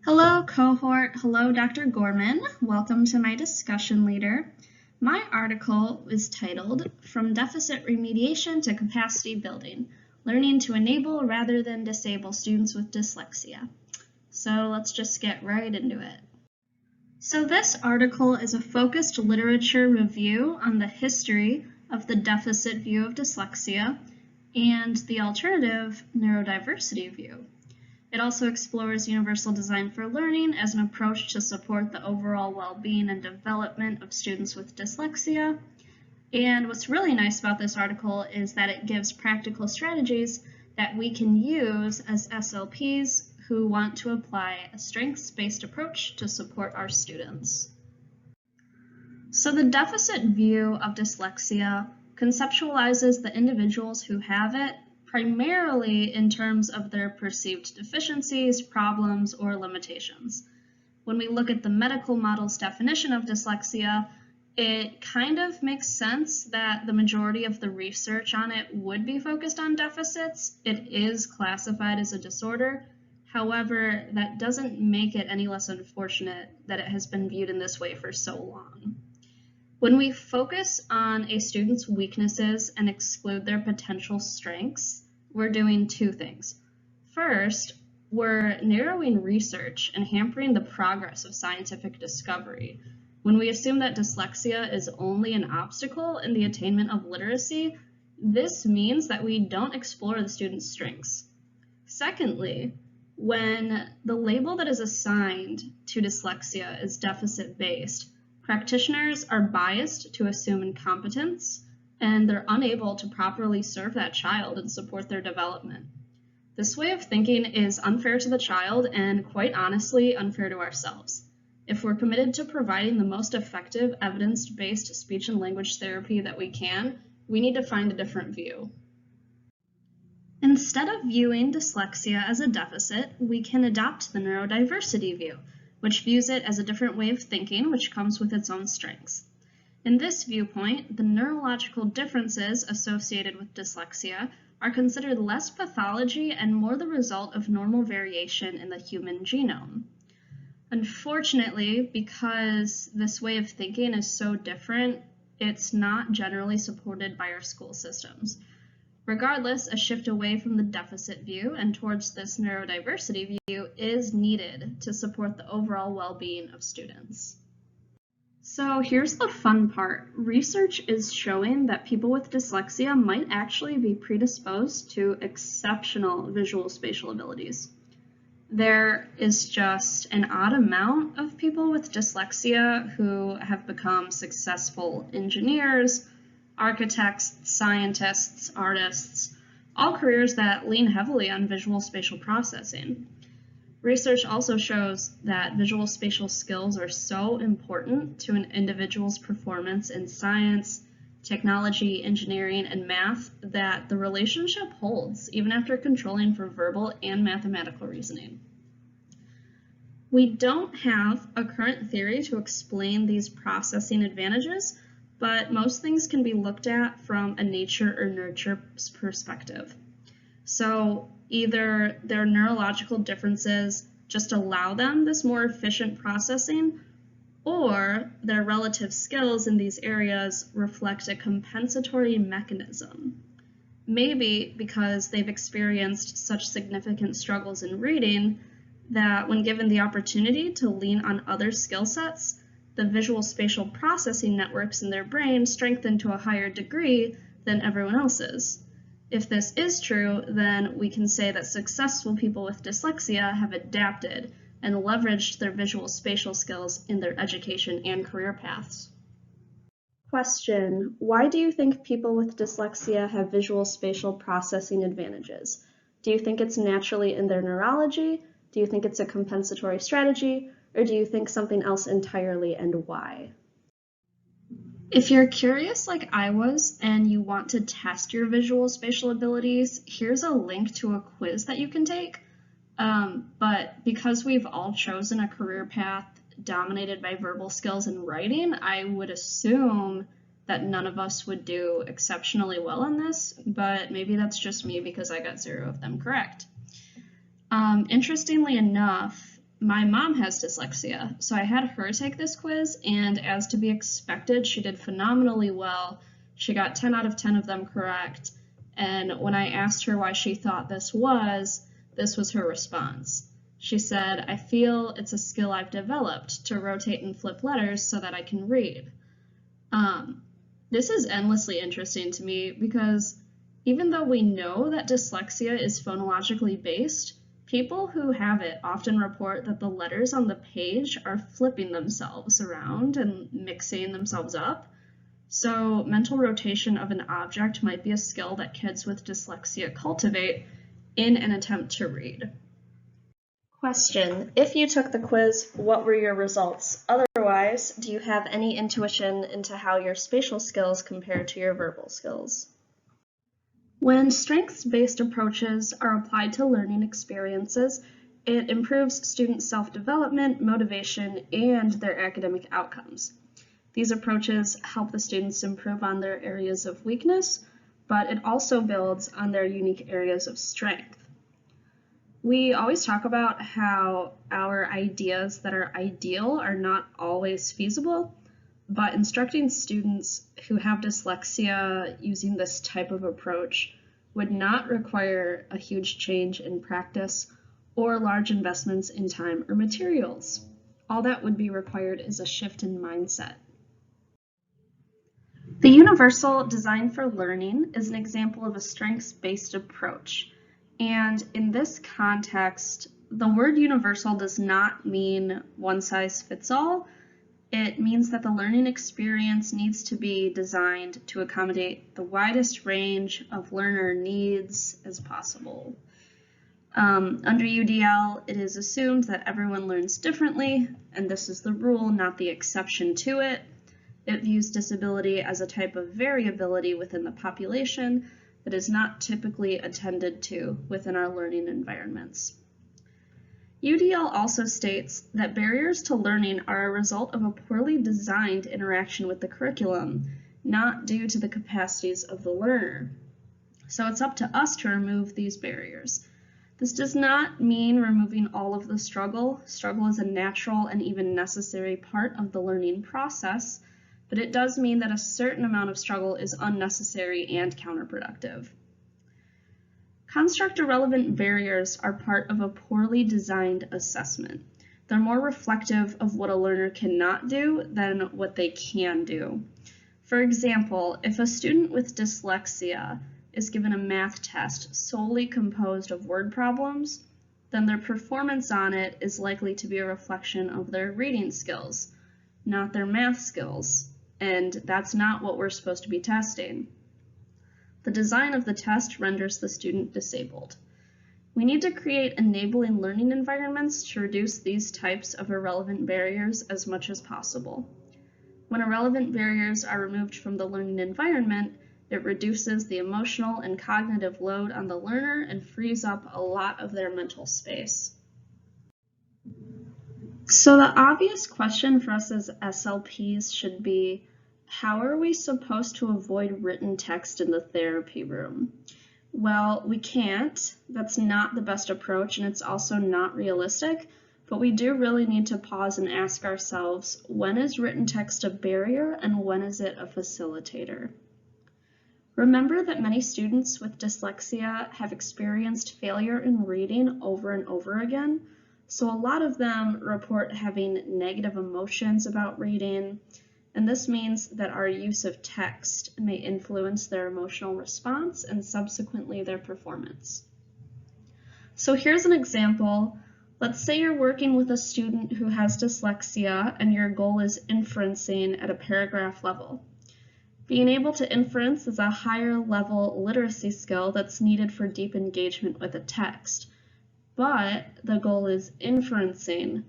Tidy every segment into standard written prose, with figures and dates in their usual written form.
Hello, cohort. Hello, Dr. Gorman. Welcome to my discussion leader. My article is titled, From Deficit Remediation to Capacity Building, Learning to Enable Rather than Disable Students with Dyslexia. So let's just get right into it. So this article is a focused literature review on the history of the deficit view of dyslexia and the alternative neurodiversity view. It also explores universal design for learning as an approach to support the overall well-being and development of students with dyslexia. And what's really nice about this article is that it gives practical strategies that we can use as SLPs who want to apply a strengths-based approach to support our students. So the deficit view of dyslexia conceptualizes the individuals who have it primarily in terms of their perceived deficiencies, problems, or limitations. When we look at the medical model's definition of dyslexia, it kind of makes sense that the majority of the research on it would be focused on deficits. It is classified as a disorder. However, that doesn't make it any less unfortunate that it has been viewed in this way for so long. When we focus on a student's weaknesses and exclude their potential strengths, we're doing two things. First, we're narrowing research and hampering the progress of scientific discovery. When we assume that dyslexia is only an obstacle in the attainment of literacy, this means that we don't explore the student's strengths. Secondly, when the label that is assigned to dyslexia is deficit-based, practitioners are biased to assume incompetence, and they're unable to properly serve that child and support their development. This way of thinking is unfair to the child and, quite honestly, unfair to ourselves. If we're committed to providing the most effective evidence-based speech and language therapy that we can, we need to find a different view. Instead of viewing dyslexia as a deficit, we can adopt the neurodiversity view, which views it as a different way of thinking which comes with its own strengths. In this viewpoint, the neurological differences associated with dyslexia are considered less pathology and more the result of normal variation in the human genome. Unfortunately, because this way of thinking is so different, it's not generally supported by our school systems. Regardless, a shift away from the deficit view and towards this neurodiversity view is needed to support the overall well-being of students. So here's the fun part. Research is showing that people with dyslexia might actually be predisposed to exceptional visual spatial abilities. There is just an odd amount of people with dyslexia who have become successful engineers, architects, scientists, artists, all careers that lean heavily on visual spatial processing. Research also shows that visual spatial skills are so important to an individual's performance in science, technology, engineering, and math that the relationship holds even after controlling for verbal and mathematical reasoning. We don't have a current theory to explain these processing advantages, but most things can be looked at from a nature or nurture perspective. So either their neurological differences just allow them this more efficient processing, or their relative skills in these areas reflect a compensatory mechanism. Maybe because they've experienced such significant struggles in reading that when given the opportunity to lean on other skill sets, the visual spatial processing networks in their brain strengthen to a higher degree than everyone else's. If this is true, then we can say that successful people with dyslexia have adapted and leveraged their visual spatial skills in their education and career paths. Question: why do you think people with dyslexia have visual spatial processing advantages? Do you think it's naturally in their neurology? Do you think it's a compensatory strategy? Or do you think something else entirely, and why? If you're curious like I was and you want to test your visual spatial abilities, here's a link to a quiz that you can take. But because we've all chosen a career path dominated by verbal skills and writing, I would assume that none of us would do exceptionally well on this, but maybe that's just me because I got 0 of them correct. Interestingly enough, My mom has dyslexia, so I had her take this quiz, and as to be expected, she did phenomenally well. She got 10 out of 10 of them correct, and when I asked her why she thought this was her response. She said, "I feel it's a skill I've developed to rotate and flip letters so that I can read." This is endlessly interesting to me because even though we know that dyslexia is phonologically based, people who have it often report that the letters on the page are flipping themselves around and mixing themselves up. So mental rotation of an object might be a skill that kids with dyslexia cultivate in an attempt to read. Question: if you took the quiz, what were your results? Otherwise, do you have any intuition into how your spatial skills compare to your verbal skills? When strengths-based approaches are applied to learning experiences, it improves student self-development, motivation, and their academic outcomes. These approaches help the students improve on their areas of weakness, but it also builds on their unique areas of strength. We always talk about how our ideas that are ideal are not always feasible, but instructing students who have dyslexia using this type of approach would not require a huge change in practice or large investments in time or materials. All that would be required is a shift in mindset. The Universal Design for Learning is an example of a strengths-based approach. And in this context, the word universal does not mean one size fits all. It means that the learning experience needs to be designed to accommodate the widest range of learner needs as possible. Under UDL, it is assumed that everyone learns differently, and this is the rule, not the exception to it. It views disability as a type of variability within the population that is not typically attended to within our learning environments. UDL also states that barriers to learning are a result of a poorly designed interaction with the curriculum, not due to the capacities of the learner. So it's up to us to remove these barriers. This does not mean removing all of the struggle. Struggle is a natural and even necessary part of the learning process, but it does mean that a certain amount of struggle is unnecessary and counterproductive. Construct-irrelevant barriers are part of a poorly designed assessment. They're more reflective of what a learner cannot do than what they can do. For example, if a student with dyslexia is given a math test solely composed of word problems, then their performance on it is likely to be a reflection of their reading skills, not their math skills, and that's not what we're supposed to be testing. The design of the test renders the student disabled. We need to create enabling learning environments to reduce these types of irrelevant barriers as much as possible. When irrelevant barriers are removed from the learning environment, it reduces the emotional and cognitive load on the learner and frees up a lot of their mental space. So the obvious question for us as SLPs should be, how are we supposed to avoid written text in the therapy room? Well, we can't. That's not the best approach, and it's also not realistic, but we do really need to pause and ask ourselves, when is written text a barrier and when is it a facilitator? Remember that many students with dyslexia have experienced failure in reading over and over again, so a lot of them report having negative emotions about reading, and this means that our use of text may influence their emotional response and subsequently their performance. So here's an example. Let's say you're working with a student who has dyslexia and your goal is inferencing at a paragraph level. Being able to inference is a higher level literacy skill that's needed for deep engagement with a text, but the goal is inferencing,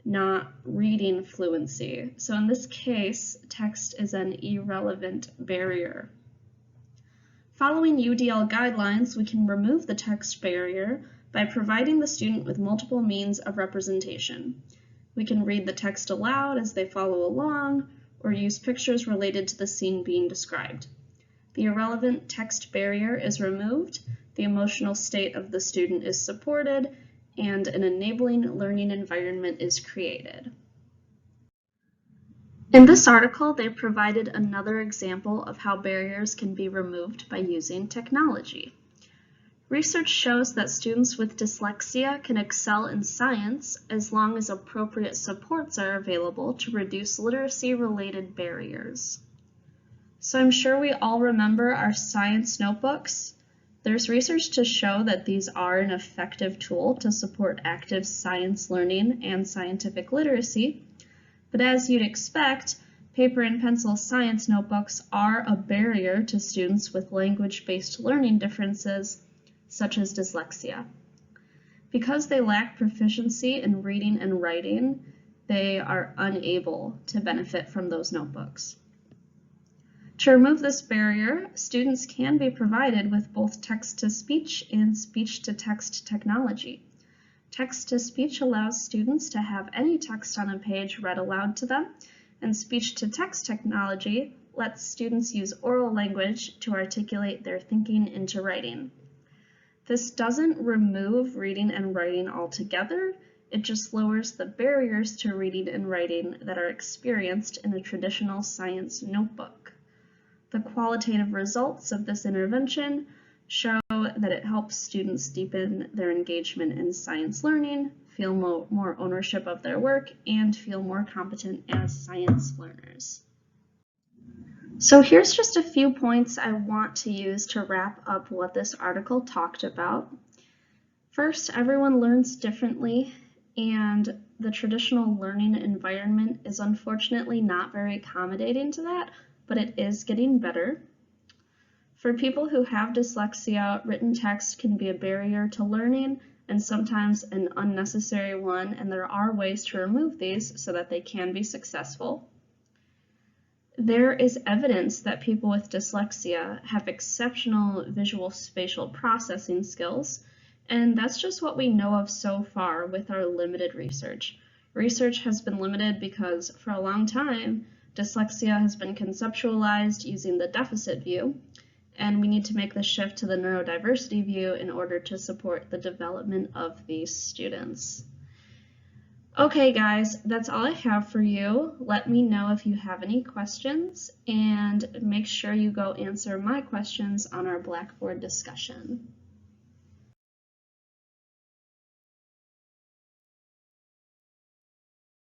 not reading fluency. So in this case, text is an irrelevant barrier. Following UDL guidelines, we can remove the text barrier by providing the student with multiple means of representation. We can read the text aloud as they follow along, or use pictures related to the scene being described. The irrelevant text barrier is removed, the emotional state of the student is supported, and an enabling learning environment is created. In this article, they provided another example of how barriers can be removed by using technology. Research shows that students with dyslexia can excel in science as long as appropriate supports are available to reduce literacy-related barriers. So I'm sure we all remember our science notebooks. There's research to show that these are an effective tool to support active science learning and scientific literacy. But as you'd expect, paper and pencil science notebooks are a barrier to students with language-based learning differences, such as dyslexia. Because they lack proficiency in reading and writing, they are unable to benefit from those notebooks. To remove this barrier, students can be provided with both text-to-speech and speech-to-text technology. Text-to-speech allows students to have any text on a page read aloud to them, and speech-to-text technology lets students use oral language to articulate their thinking into writing. This doesn't remove reading and writing altogether, it just lowers the barriers to reading and writing that are experienced in a traditional science notebook. The qualitative results of this intervention show that it helps students deepen their engagement in science learning, feel more ownership of their work, and feel more competent as science learners. So here's just a few points I want to use to wrap up what this article talked about. First, everyone learns differently, and the traditional learning environment is unfortunately not very accommodating to that, but it is getting better. For people who have dyslexia, written text can be a barrier to learning and sometimes an unnecessary one, and there are ways to remove these so that they can be successful. There is evidence that people with dyslexia have exceptional visual spatial processing skills, and that's just what we know of so far with our limited research. Research has been limited because for a long time, dyslexia has been conceptualized using the deficit view, and we need to make the shift to the neurodiversity view in order to support the development of these students. Okay guys, that's all I have for you. Let me know if you have any questions, and make sure you go answer my questions on our Blackboard discussion.